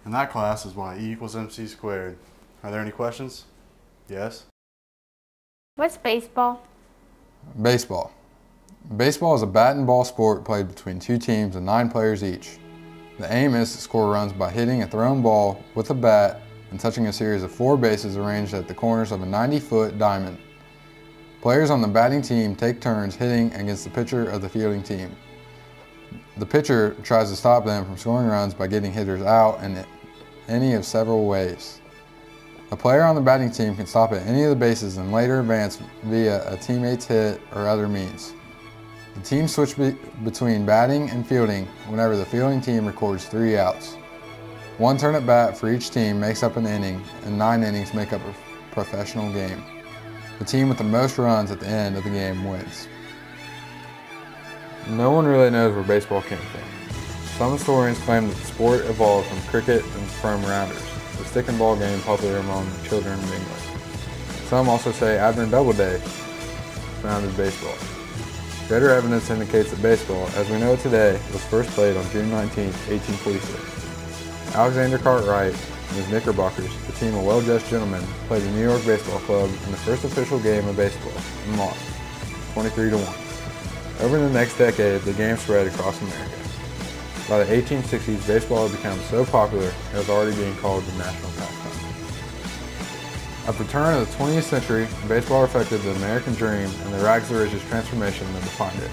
And that class is y equals mc squared. Are there any questions? Yes? What's baseball? Baseball. Baseball is a bat and ball sport played between two teams of 9 players each. The aim is to score runs by hitting a thrown ball with a bat and touching a series of 4 bases arranged at the corners of a 90-foot diamond. Players on the batting team take turns hitting against the pitcher of the fielding team. The pitcher tries to stop them from scoring runs by getting hitters out in any of several ways. A player on the batting team can stop at any of the bases and later advance via a teammate's hit or other means. The teams switch between batting and fielding whenever the fielding team records 3 outs. 1 turn at bat for each team makes up an inning, and 9 innings make up a professional game. The team with the most runs at the end of the game wins. No one really knows where baseball came from. Some historians claim that the sport evolved from cricket and from rounders, the stick and ball game popular among children of England. Some also say Abner Doubleday founded baseball. Greater evidence indicates that baseball, as we know it today, was first played on June 19, 1846. Alexander Cartwright and his Knickerbockers, a team of well-dressed gentlemen, played the New York Baseball Club in the first official game of baseball and lost, 23-1. Over the next decade, the game spread across America. By the 1860s, baseball had become so popular it was already being called the national pastime. At the turn of the 20th century, baseball reflected the American dream and the rags to riches transformation that defined it.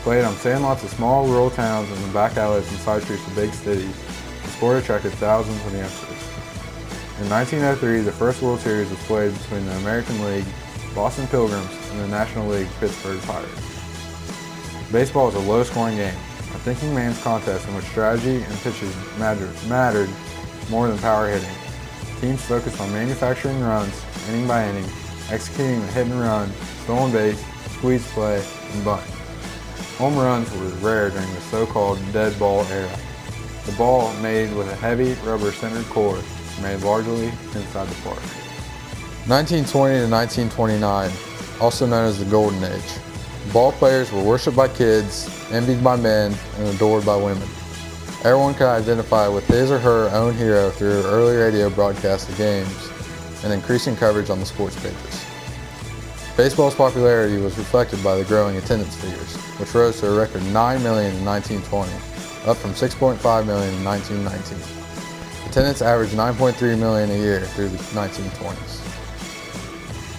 Played on sandlots of small rural towns and the back alleys and side streets of big cities, the sport attracted thousands of youngsters. In 1903, the first World Series was played between the American League, Boston Pilgrims, and the National League, Pittsburgh Pirates. Baseball is a low-scoring game, a thinking man's contest in which strategy and pitches mattered more than power hitting. Teams focused on manufacturing runs, inning by inning, executing the hit and run, stolen base, squeeze play, and bunt. Home runs were rare during the so-called dead ball era. The ball, made with a heavy rubber-centered core, made largely inside the park. 1920 to 1929, also known as the Golden Age. Ball players were worshipped by kids, envied by men, and adored by women. Everyone could identify with his or her own hero through early radio broadcasts of games and increasing coverage on the sports pages. Baseball's popularity was reflected by the growing attendance figures, which rose to a record 9 million in 1920, up from 6.5 million in 1919. Attendance averaged 9.3 million a year through the 1920s.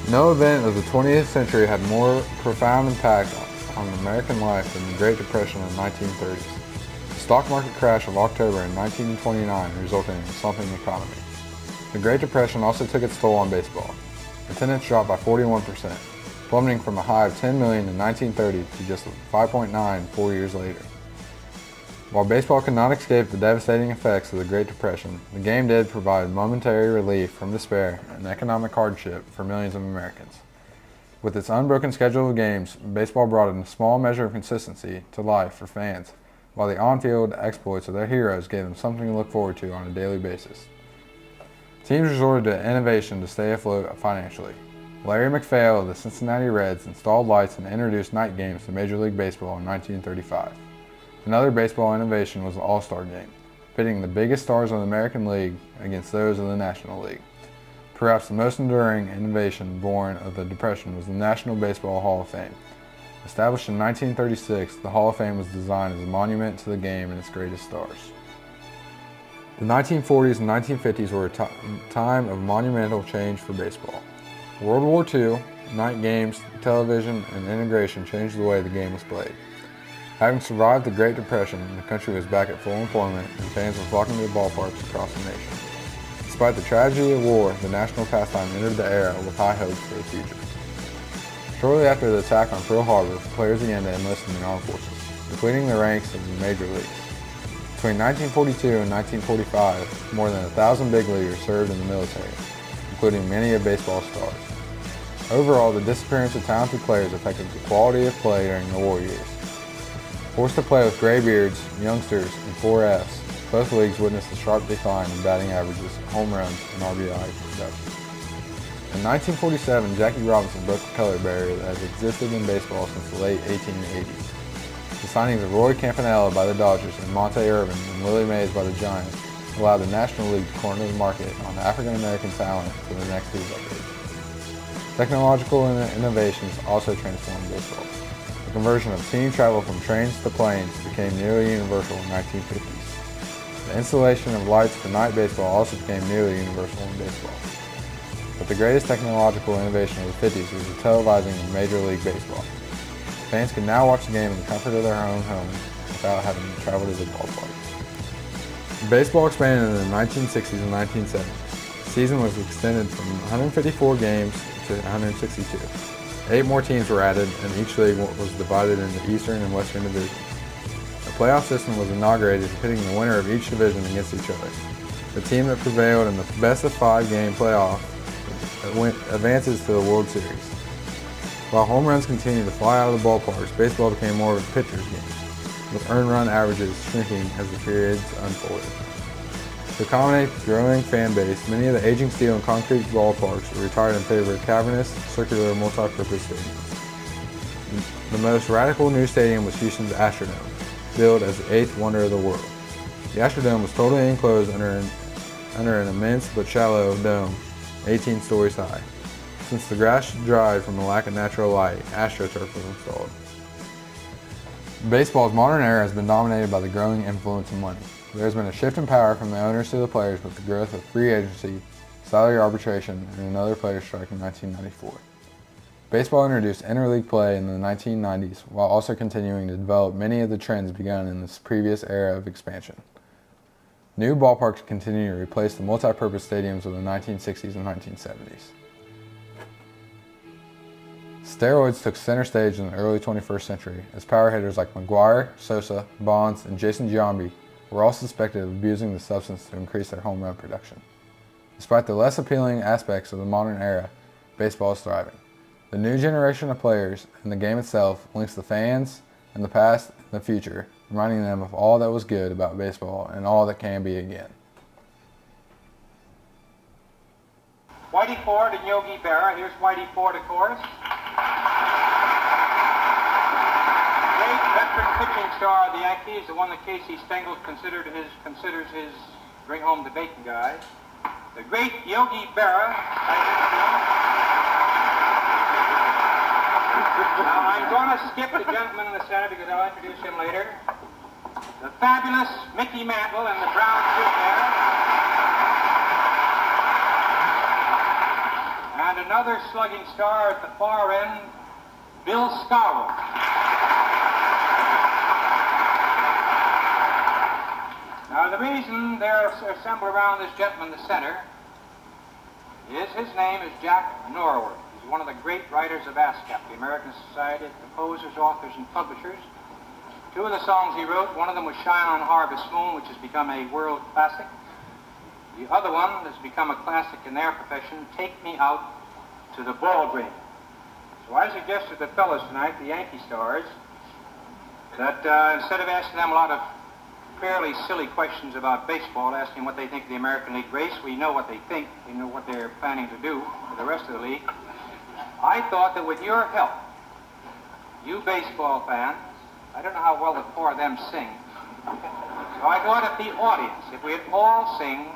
No event of the 20th century had more profound impact on American life than the Great Depression of the 1930s. The stock market crash of October in 1929 resulted in a slumping economy. The Great Depression also took its toll on baseball. Attendance dropped by 41%, plummeting from a high of 10 million in 1930 to just 5.9 4 years later. While baseball could not escape the devastating effects of the Great Depression, the game did provide momentary relief from despair and economic hardship for millions of Americans. With its unbroken schedule of games, baseball brought in a small measure of consistency to life for fans, while the on-field exploits of their heroes gave them something to look forward to on a daily basis. Teams resorted to innovation to stay afloat financially. Larry MacPhail of the Cincinnati Reds installed lights and introduced night games to Major League Baseball in 1935. Another baseball innovation was the All-Star Game, pitting the biggest stars of the American League against those of the National League. Perhaps the most enduring innovation born of the Depression was the National Baseball Hall of Fame. Established in 1936, the Hall of Fame was designed as a monument to the game and its greatest stars. The 1940s and 1950s were a time of monumental change for baseball. World War II, night games, television, and integration changed the way the game was played. Having survived the Great Depression, the country was back at full employment and fans were flocking to the ballparks across the nation. Despite the tragedy of war, the national pastime entered the era with high hopes for the future. Shortly after the attack on Pearl Harbor, players began to enlist in the armed forces, depleting the ranks of the major leagues. Between 1942 and 1945, more than 1,000 big leaguers served in the military, including many of baseball's stars. Overall, the disappearance of talented players affected the quality of play during the war years. Forced to play with graybeards, youngsters, and 4Fs, both leagues witnessed a sharp decline in batting averages, home runs, and RBI production. In 1947, Jackie Robinson broke the color barrier that has existed in baseball since the late 1880s. The signings of Roy Campanella by the Dodgers and Monte Irvin and Willie Mays by the Giants allowed the National League to corner the market on African American talent for the next 2 decades. Technological innovations also transformed baseball. The conversion of team travel from trains to planes became nearly universal in the 1950s. The installation of lights for night baseball also became nearly universal in baseball. But the greatest technological innovation of the 50s was the televising of Major League Baseball. Fans could now watch the game in the comfort of their own homes without having to travel to the ballpark. Baseball expanded in the 1960s and 1970s. The season was extended from 154 games to 162. 8 more teams were added, and each league was divided into Eastern and Western divisions. A playoff system was inaugurated, pitting the winner of each division against each other. The team that prevailed in the best-of-5 game playoff advances to the World Series. While home runs continued to fly out of the ballparks, baseball became more of a pitcher's game, with earned run averages shrinking as the periods unfolded. To accommodate the growing fan base, many of the aging steel and concrete ballparks were retired in favor of cavernous, circular, multi-purpose stadiums. The most radical new stadium was Houston's Astrodome, billed as the 8th wonder of the world. The Astrodome was totally enclosed under an immense but shallow dome, 18 stories high. Since the grass dried from a lack of natural light, AstroTurf was installed. Baseball's modern era has been dominated by the growing influence of money. There has been a shift in power from the owners to the players with the growth of free agency, salary arbitration, and another player strike in 1994. Baseball introduced interleague play in the 1990s while also continuing to develop many of the trends begun in this previous era of expansion. New ballparks continue to replace the multi-purpose stadiums of the 1960s and 1970s. Steroids took center stage in the early 21st century as power hitters like McGwire, Sosa, Bonds, and Jason Giambi were all suspected of abusing the substance to increase their home run production. Despite the less appealing aspects of the modern era, baseball is thriving. The new generation of players and the game itself links the fans and the past and the future, reminding them of all that was good about baseball and all that can be again. Whitey Ford and Yogi Berra. Here's Whitey Ford, of course. Great veteran pitching star of the Yankees, the one that Casey Stengel considers his bring home the bacon guy. The great Yogi Berra. Now I'm going to skip the gentleman in the center because I'll introduce him later. The fabulous Mickey Mantle in the brown suit there. And another slugging star at the far end, Bill Skowron. Now the reason they're assembled around this gentleman in the center is his name is Jack Norwood. He's one of the great writers of ASCAP, the American Society of Composers, Authors, and Publishers. 2 of the songs he wrote, one of them was Shine on Harvest Moon, which has become a world classic. The other one has become a classic in their profession, Take Me Out to the Ball Game. So I suggested to the fellows tonight, the Yankee stars, that instead of asking them a lot of fairly silly questions about baseball, asking what they think of the American League race, we know what they think, we know what they're planning to do for the rest of the league. I thought that with your help, you baseball fans, I don't know how well the 4 of them sing, so I thought if the audience, if we'd all sing,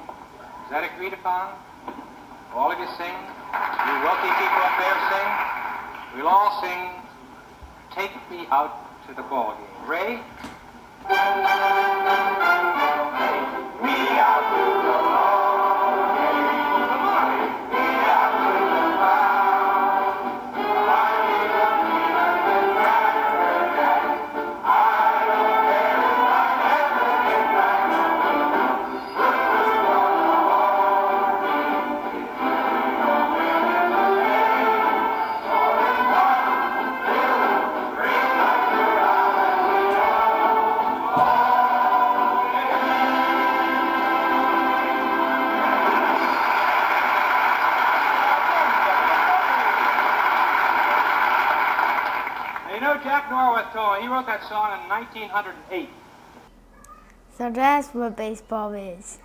is that agreed upon? All of you sing? You wealthy people up there sing? We'll all sing, Take Me Out to the Ball Game. Ray? Take me out to the ball game. Come on. Take me out to the ball. I need a peanut and cracker jack. I don't care if I never get back. Put the ball on me. You'll win in the game. For it's one, 2, 3, like you're out and we all. You know, Jack Norwood, he wrote that song in 1908. So that's what baseball is.